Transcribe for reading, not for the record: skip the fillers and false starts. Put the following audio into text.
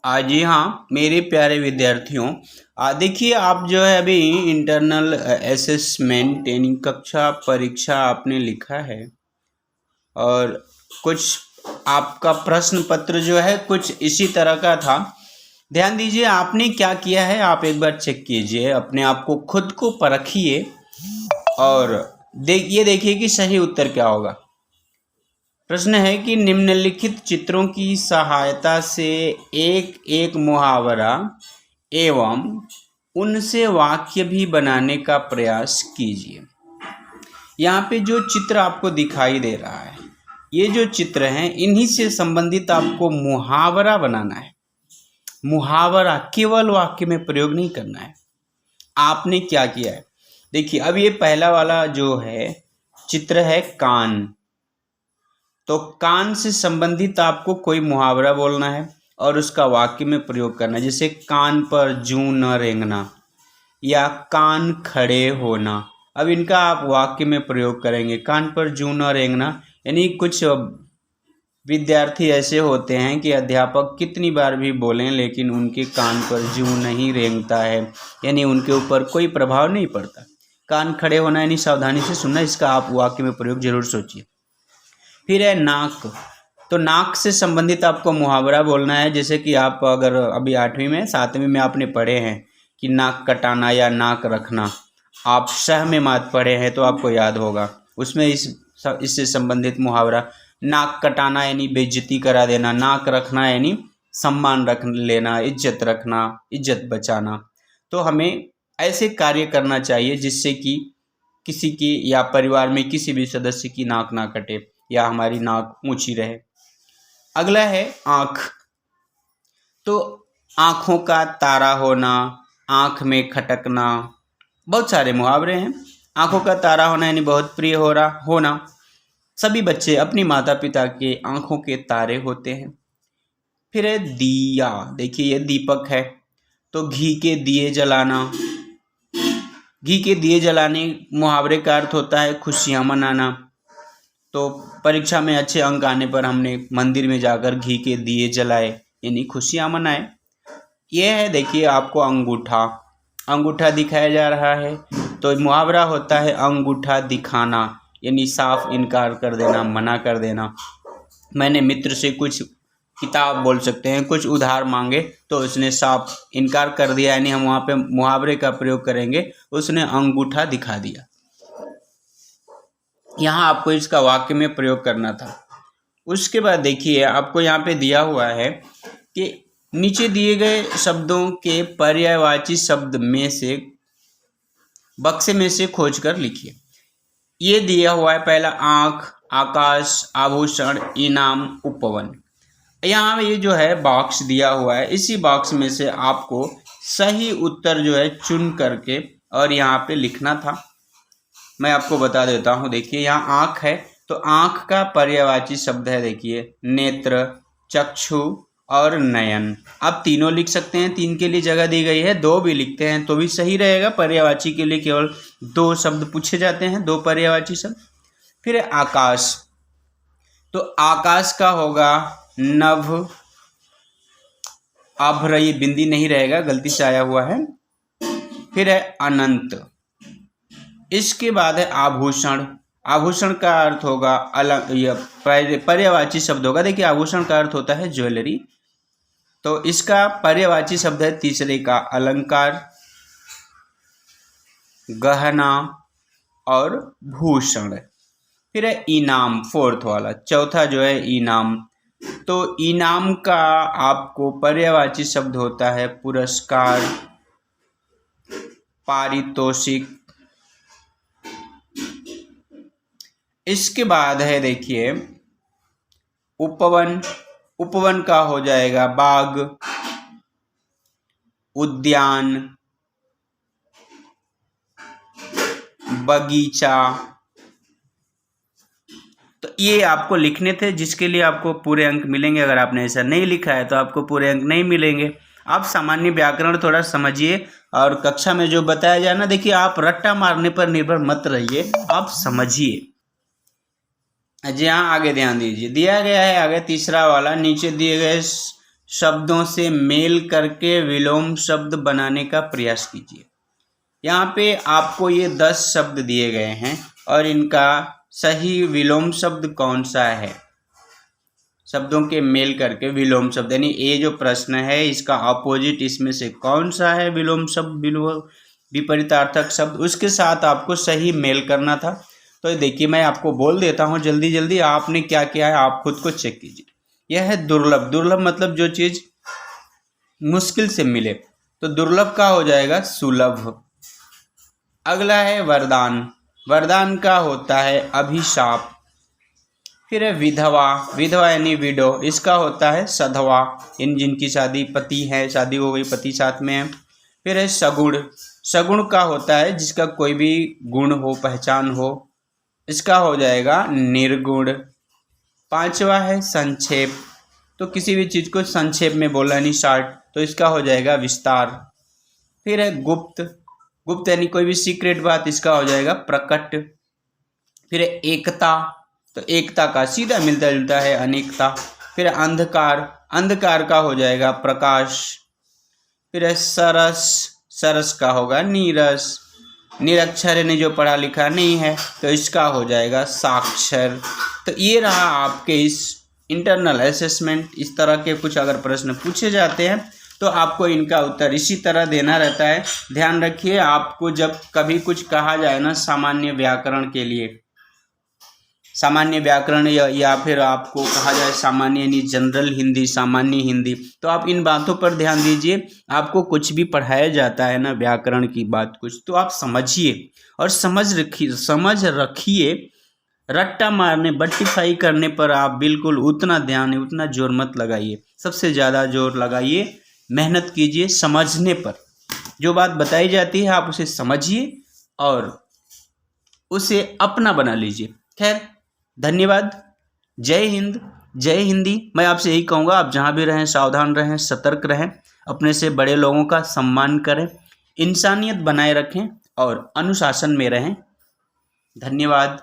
जी हाँ, मेरे प्यारे विद्यार्थियों, देखिए आप जो है अभी इंटरनल असेसमेंट यानी कक्षा परीक्षा आपने लिखा है और कुछ आपका प्रश्न पत्र जो है कुछ इसी तरह का था। ध्यान दीजिए आपने क्या किया है, आप एक बार चेक कीजिए, अपने आप को खुद को परखिए और देखिए कि सही उत्तर क्या होगा। प्रश्न है कि निम्नलिखित चित्रों की सहायता से एक एक मुहावरा एवं उनसे वाक्य भी बनाने का प्रयास कीजिए। यहाँ पे जो चित्र आपको दिखाई दे रहा है, ये जो चित्र हैं इन्हीं से संबंधित आपको मुहावरा बनाना है। मुहावरा केवल वाक्य में प्रयोग नहीं करना है। आपने क्या किया है, देखिए अब ये पहला वाला जो है चित्र है कान, तो कान से संबंधित आपको कोई मुहावरा बोलना है और उसका वाक्य में प्रयोग करना है। जैसे कान पर जूं न रेंगना या कान खड़े होना। अब इनका आप वाक्य में प्रयोग करेंगे। कान पर जूं न रेंगना यानी कुछ विद्यार्थी ऐसे होते हैं कि अध्यापक कितनी बार भी बोलें लेकिन उनके कान पर जूं नहीं रेंगता है, यानी उनके ऊपर कोई प्रभाव नहीं पड़ता। कान खड़े होना यानी सावधानी से सुनना, इसका आप वाक्य में प्रयोग जरूर सोचिए। फिर है नाक, तो नाक से संबंधित आपको मुहावरा बोलना है। जैसे कि आप अगर अभी 8वीं में 7वीं में आपने पढ़े हैं कि नाक कटाना या नाक रखना, आप सह में मात पढ़े हैं तो आपको याद होगा, उसमें इससे संबंधित मुहावरा। नाक कटाना यानी बेइज्जती करा देना, नाक रखना यानी सम्मान रख लेना, इज्जत रखना, इज्जत बचाना। तो हमें ऐसे कार्य करना चाहिए जिससे कि किसी की या परिवार में किसी भी सदस्य की नाक ना कटे या हमारी नाक ऊंची रहे। अगला है आँख, तो आँखों का तारा होना, आँख में खटकना, बहुत सारे मुहावरे हैं। आँखों का तारा होना यानी बहुत प्रिय होना। सभी बच्चे अपनी माता पिता के आँखों के तारे होते हैं। फिर है दिया, देखिए ये दीपक है, तो घी के दिए जलाना। घी के दिए जलाने मुहावरे का अर्थ होता है खुशियाँ मनाना। तो परीक्षा में अच्छे अंक आने पर हमने मंदिर में जाकर घी के दिए जलाए यानी खुशियाँ मनाए। ये है देखिए आपको अंगूठा, अंगूठा दिखाया जा रहा है, तो मुहावरा होता है अंगूठा दिखाना यानी साफ इनकार कर देना, मना कर देना। मैंने मित्र से कुछ किताब बोल सकते हैं, कुछ उधार मांगे तो उसने साफ इनकार कर दिया, यानी हम वहाँ पे मुहावरे का प्रयोग करेंगे, उसने अंगूठा दिखा दिया। यहाँ आपको इसका वाक्य में प्रयोग करना था। उसके बाद देखिए आपको यहाँ पे दिया हुआ है कि नीचे दिए गए शब्दों के पर्यायवाची शब्द में से बक्से में से खोजकर लिखिए। ये दिया हुआ है पहला आँख, आकाश, आभूषण, इनाम, उपवन। यहाँ ये जो है बॉक्स दिया हुआ है, इसी बॉक्स में से आपको सही उत्तर जो है चुन करके और यहाँ पे लिखना था। मैं आपको बता देता हूँ, देखिए यहाँ आँख है, तो आँख का पर्यायवाची शब्द है देखिए नेत्र, चक्षु और नयन। आप तीनों लिख सकते हैं, 3 के लिए जगह दी गई है, 2 भी लिखते हैं तो भी सही रहेगा। पर्यायवाची के लिए केवल 2 शब्द पूछे जाते हैं, 2 पर्यायवाची शब्द। फिर आकाश, तो आकाश का होगा नभ, आभ्र, ये बिंदी नहीं रहेगा, गलती से आया हुआ है। फिर है अनंत। इसके बाद है आभूषण, आभूषण का अर्थ होगा पर्यायवाची शब्द होगा। देखिए आभूषण का अर्थ होता है ज्वेलरी, तो इसका पर्यायवाची शब्द है तीसरे का अलंकार, गहना और भूषण। फिर है इनाम, 4th वाला, चौथा जो है इनाम, तो इनाम का आपको पर्यायवाची शब्द होता है पुरस्कार, पारितोषिक। इसके बाद है देखिए उपवन, उपवन का हो जाएगा बाग, उद्यान, बगीचा। तो ये आपको लिखने थे, जिसके लिए आपको पूरे अंक मिलेंगे। अगर आपने ऐसा नहीं लिखा है तो आपको पूरे अंक नहीं मिलेंगे। आप सामान्य व्याकरण थोड़ा समझिए और कक्षा में जो बताया जाए ना, देखिए आप रट्टा मारने पर निर्भर मत रहिए, आप समझिए। जी हाँ, आगे ध्यान दीजिए, दिया गया है आगे तीसरा वाला, नीचे दिए गए शब्दों से मेल करके विलोम शब्द बनाने का प्रयास कीजिए। यहाँ पे आपको ये 10 शब्द दिए गए हैं और इनका सही विलोम शब्द कौन सा है। शब्दों के मेल करके विलोम शब्द, यानी ये जो प्रश्न है इसका अपोजिट इसमें से कौन सा है विलोम शब्द, विपरीतार्थक शब्द, उसके साथ आपको सही मेल करना था। तो देखिए मैं आपको बोल देता हूँ जल्दी जल्दी, आपने क्या किया है आप खुद को चेक कीजिए। यह है दुर्लभ। दुर्लभ मतलब जो चीज मुश्किल से मिले, तो दुर्लभ का हो जाएगा सुलभ। अगला है वरदान। वरदान का होता है अभिशाप। फिर है विधवा। विधवा यानी विडो, इसका होता है सधवा, इन जिनकी शादी पति है, शादी हो गई, पति साथ में है। फिर है सगुण। सगुण का होता है जिसका कोई भी गुण हो, पहचान हो, इसका हो जाएगा निर्गुण। 5वां है संक्षेप, तो किसी भी चीज को संक्षेप में बोला नहीं, शॉर्ट, तो इसका हो जाएगा विस्तार। फिर है गुप्त। गुप्त यानी कोई भी सीक्रेट बात, इसका हो जाएगा प्रकट। फिर है एकता, तो एकता का सीधा मिलता जुलता है अनेकता। फिर अंधकार। अंधकार का हो जाएगा प्रकाश। फिर है सरस। सरस का होगा नीरस। निरक्षर यानी जो पढ़ा लिखा नहीं है, तो इसका हो जाएगा साक्षर। तो ये रहा आपके इस इंटरनल असेसमेंट। इस तरह के कुछ अगर प्रश्न पूछे जाते हैं तो आपको इनका उत्तर इसी तरह देना रहता है। ध्यान रखिए, आपको जब कभी कुछ कहा जाए ना सामान्य व्याकरण के लिए, सामान्य व्याकरण या फिर आपको कहा जाए सामान्य यानी जनरल हिंदी, सामान्य हिंदी, तो आप इन बातों पर ध्यान दीजिए। आपको कुछ भी पढ़ाया जाता है ना व्याकरण की बात कुछ, तो आप समझिए और समझ रखिए। रट्टा मारने, बट्टीफाई करने पर आप बिल्कुल उतना ध्यान, उतना जोर मत लगाइए। सबसे ज़्यादा जोर लगाइए, मेहनत कीजिए समझने पर। जो बात बताई जाती है आप उसे समझिए और उसे अपना बना लीजिए। खैर, धन्यवाद। जय हिंद, जय हिंदी। मैं आपसे यही कहूँगा, आप जहाँ भी रहें सावधान रहें, सतर्क रहें, अपने से बड़े लोगों का सम्मान करें, इंसानियत बनाए रखें और अनुशासन में रहें। धन्यवाद।